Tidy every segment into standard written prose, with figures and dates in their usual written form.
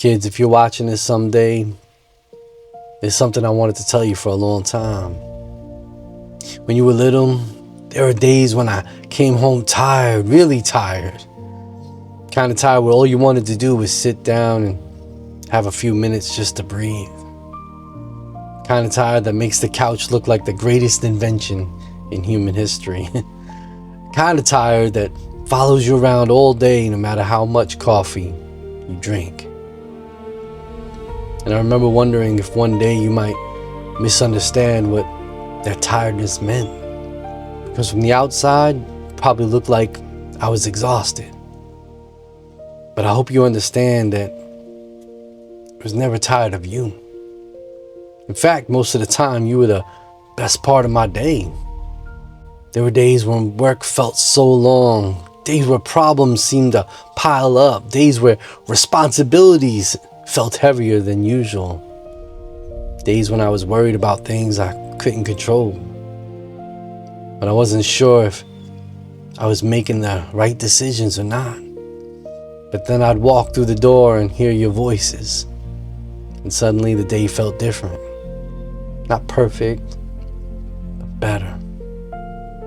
Kids, if you're watching this someday, there's something I wanted to tell you for a long time. When you were little, there were days when I came home tired, really tired. Kind of tired where all you wanted to do was sit down and have a few minutes just to breathe. Kind of tired that makes the couch look like the greatest invention in human history. Kind of tired that follows you around all day no matter how much coffee you drink. And I remember wondering if one day you might misunderstand what that tiredness meant. Because from the outside, it probably looked like I was exhausted. But I hope you understand that I was never tired of you. In fact, most of the time, you were the best part of my day. There were days when work felt so long, days where problems seemed to pile up, days where responsibilities felt heavier than usual, days when I was worried about things I couldn't control. But I wasn't sure if I was making the right decisions or not. But then I'd walk through the door and hear your voices, and suddenly the day felt different. Not perfect, but better.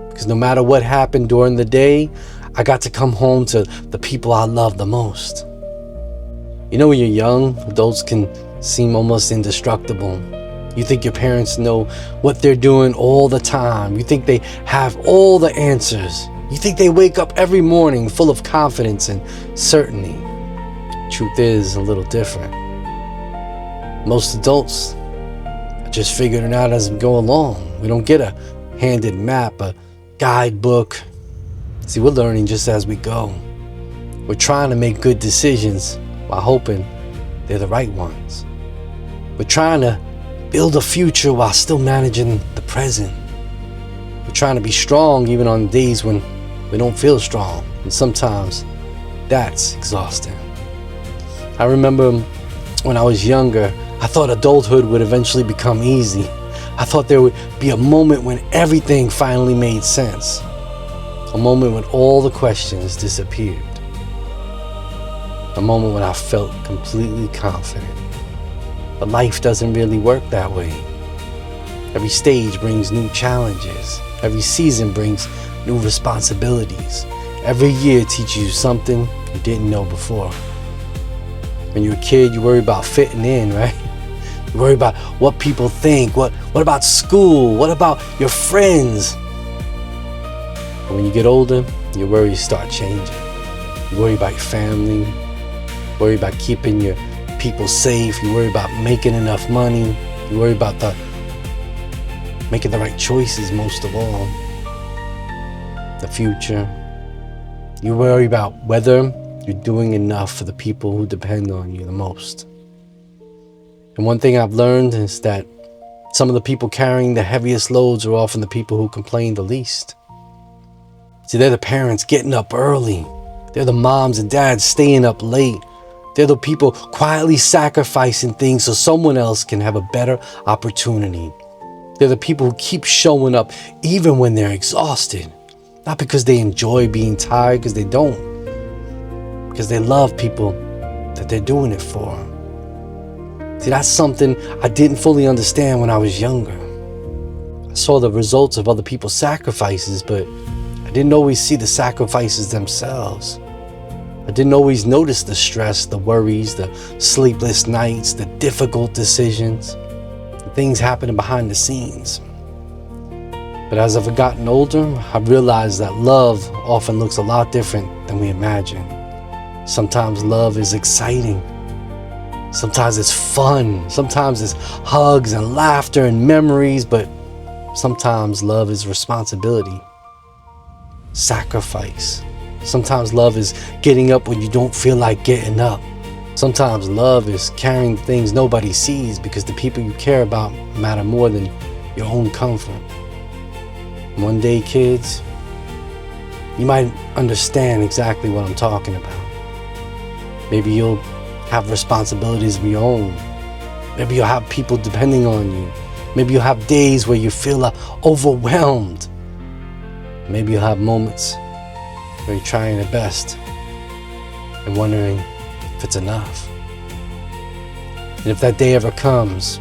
Because no matter what happened during the day, I got to come home to the people I love the most. You know, when you're young, adults can seem almost indestructible. You think your parents know what they're doing all the time. You think they have all the answers. You think they wake up every morning full of confidence and certainty. Truth is a little different. Most adults are just figuring it out as we go along. We don't get a handed map, a guidebook. See, we're learning just as we go. We're trying to make good decisions while hoping they're the right ones. We're trying to build a future while still managing the present. We're trying to be strong even on days when we don't feel strong, and sometimes that's exhausting. I remember when I was younger, I thought adulthood would eventually become easy. I thought there would be a moment when everything finally made sense. A moment when all the questions disappeared. A moment when I felt completely confident. But life doesn't really work that way. Every stage brings new challenges. Every season brings new responsibilities. Every year teaches you something you didn't know before. When you're a kid, you worry about fitting in, right? You worry about what people think. What about school? What about your friends? But when you get older, your worries start changing. You worry about your family. You worry about keeping your people safe. You worry about making enough money. You worry about making the right choices most of all. The future. You worry about whether you're doing enough for the people who depend on you the most. And one thing I've learned is that some of the people carrying the heaviest loads are often the people who complain the least. See, they're the parents getting up early. They're the moms and dads staying up late. They're the people quietly sacrificing things so someone else can have a better opportunity. They're the people who keep showing up even when they're exhausted. Not because they enjoy being tired, because they don't. Because they love people that they're doing it for. See, that's something I didn't fully understand when I was younger. I saw the results of other people's sacrifices, but I didn't always see the sacrifices themselves. I didn't always notice the stress, the worries, the sleepless nights, the difficult decisions, the things happening behind the scenes. But as I've gotten older, I've realized that love often looks a lot different than we imagine. Sometimes love is exciting. Sometimes it's fun. Sometimes it's hugs and laughter and memories, but sometimes love is responsibility, sacrifice. Sometimes love is getting up when you don't feel like getting up. Sometimes love is carrying things nobody sees because the people you care about matter more than your own comfort. One day, kids, you might understand exactly what I'm talking about. Maybe you'll have responsibilities of your own. Maybe you'll have people depending on you. Maybe you'll have days where you feel overwhelmed. Maybe you'll have moments where you're trying your best and wondering if it's enough. And if that day ever comes,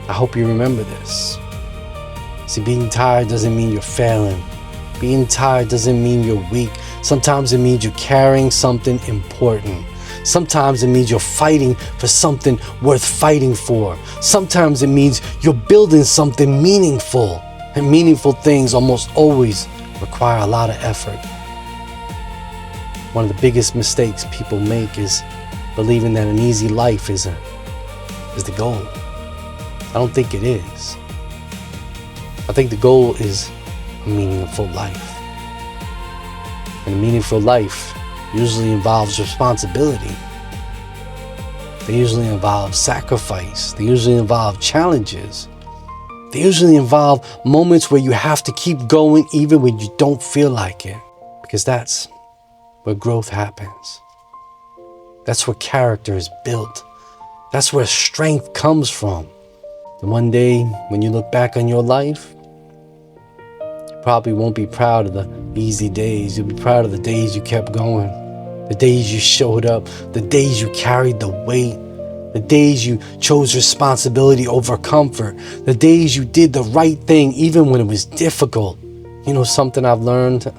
I hope you remember this. See, being tired doesn't mean you're failing. Being tired doesn't mean you're weak. Sometimes it means you're carrying something important. Sometimes it means you're fighting for something worth fighting for. Sometimes it means you're building something meaningful. And meaningful things almost always require a lot of effort. One of the biggest mistakes people make is believing that an easy life is the goal. I don't think it is. I think the goal is a meaningful life. And a meaningful life usually involves responsibility. They usually involve sacrifice. They usually involve challenges. They usually involve moments where you have to keep going even when you don't feel like it. Because that's where growth happens. That's where character is built. That's where strength comes from. And one day, when you look back on your life, you probably won't be proud of the easy days. You'll be proud of the days you kept going. The days you showed up. The days you carried the weight. The days you chose responsibility over comfort. The days you did the right thing even when it was difficult. You know something I've learned?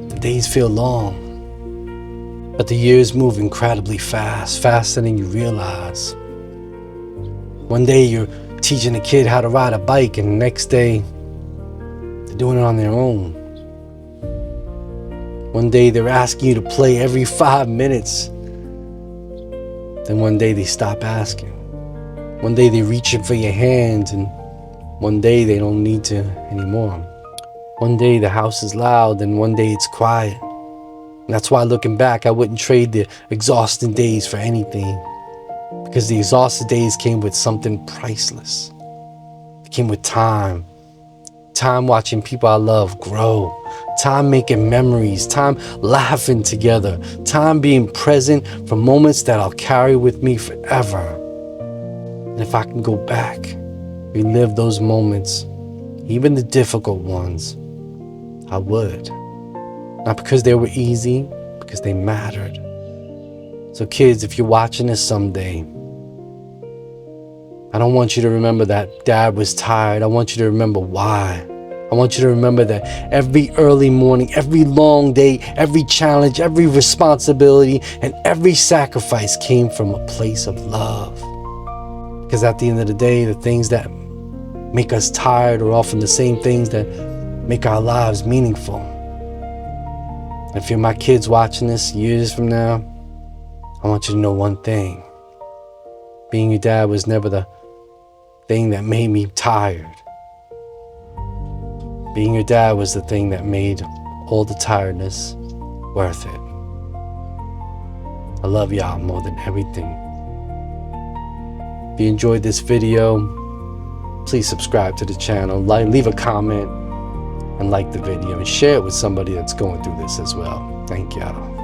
The days feel long, but the years move incredibly fast, faster than you realize. One day you're teaching a kid how to ride a bike, and the next day they're doing it on their own. One day they're asking you to play every 5 minutes. Then one day they stop asking. One day they're reaching for your hand, and one day they don't need to anymore. One day the house is loud, and one day it's quiet. And that's why, looking back, I wouldn't trade the exhausting days for anything. Because the exhausted days came with something priceless. It came with time. Time watching people I love grow. Time making memories. Time laughing together. Time being present for moments that I'll carry with me forever. And if I can go back, relive those moments, even the difficult ones, I would. Not because they were easy, because they mattered. So kids, if you're watching this someday, I don't want you to remember that dad was tired. I want you to remember why. I want you to remember that every early morning, every long day, every challenge, every responsibility, and every sacrifice came from a place of love. Because at the end of the day, the things that make us tired are often the same things that make our lives meaningful. And if you're my kids watching this years from now, I want you to know one thing. Being your dad was never the thing that made me tired. Being your dad was the thing that made all the tiredness worth it. I love y'all more than everything. If you enjoyed this video, please subscribe to the channel, leave a comment, and like the video, and share it with somebody that's going through this as well. Thank y'all.